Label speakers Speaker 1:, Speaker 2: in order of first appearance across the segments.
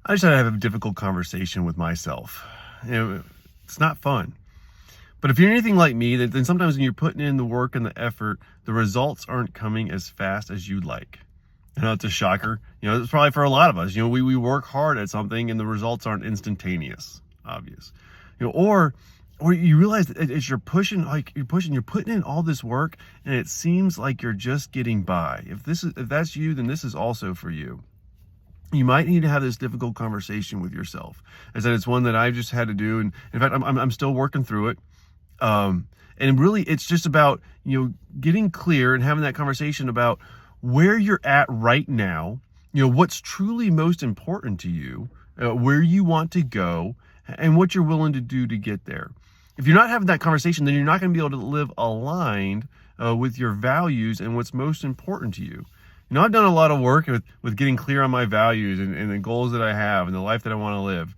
Speaker 1: I just had to have a difficult conversation with myself. It's not fun. But if you're anything like me, then sometimes when you're putting in the work and the effort, the results aren't coming as fast as you'd like. I know it's a shocker. It's probably for a lot of us. We work hard at something and the results aren't instantaneous, obvious. Or you realize that as you're putting in all this work and it seems like you're just getting by. If that's you, then this is also for you. You might need to have this difficult conversation with yourself. As that it's one that I just had to do, and in fact, I'm still working through it. And really, it's just about getting clear and having that conversation about where you're at right now. What's truly most important to you, where you want to go, and what you're willing to do to get there. If you're not having that conversation, then you're not going to be able to live aligned with your values and what's most important to you. I've done a lot of work with getting clear on my values and the goals that I have and the life that I want to live.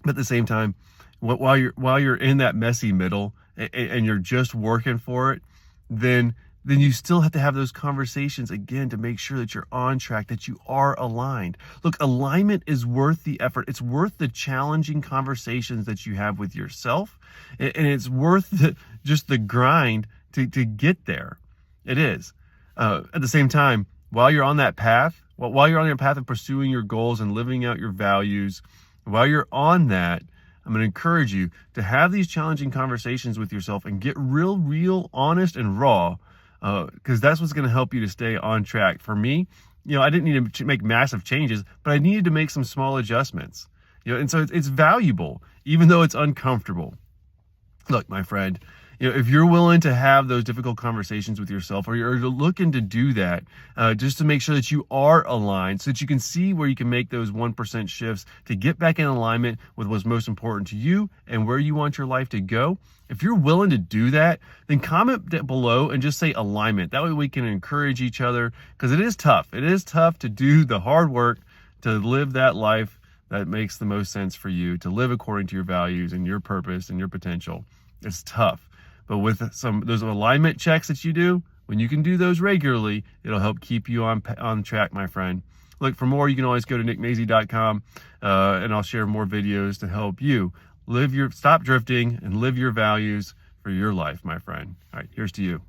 Speaker 1: But at the same time, while you're in that messy middle and you're just working for it, then you still have to have those conversations again to make sure that you're on track, that you are aligned. Look, alignment is worth the effort. It's worth the challenging conversations that you have with yourself, and it's worth just the grind to get there. It is. At the same time, while you're on that path, while you're on your path of pursuing your goals and living out your values, while you're on that, I'm going to encourage you to have these challenging conversations with yourself and get real, honest and raw, because that's what's going to help you to stay on track. For me, I didn't need to make massive changes, but I needed to make some small adjustments. And so it's valuable, even though it's uncomfortable. Look, my friend, if you're willing to have those difficult conversations with yourself, or you're looking to do that, just to make sure that you are aligned so that you can see where you can make those 1% shifts to get back in alignment with what's most important to you and where you want your life to go. If you're willing to do that, then comment below and just say alignment. That way we can encourage each other, because it is tough. It is tough to do the hard work to live that life that makes the most sense for you, to live according to your values and your purpose and your potential. It's tough. But with those alignment checks that you do, when you can do those regularly, it'll help keep you on track, my friend. Look, for more, you can always go to nickmazy.com, and I'll share more videos to help you stop drifting and live your values for your life, my friend. All right, here's to you.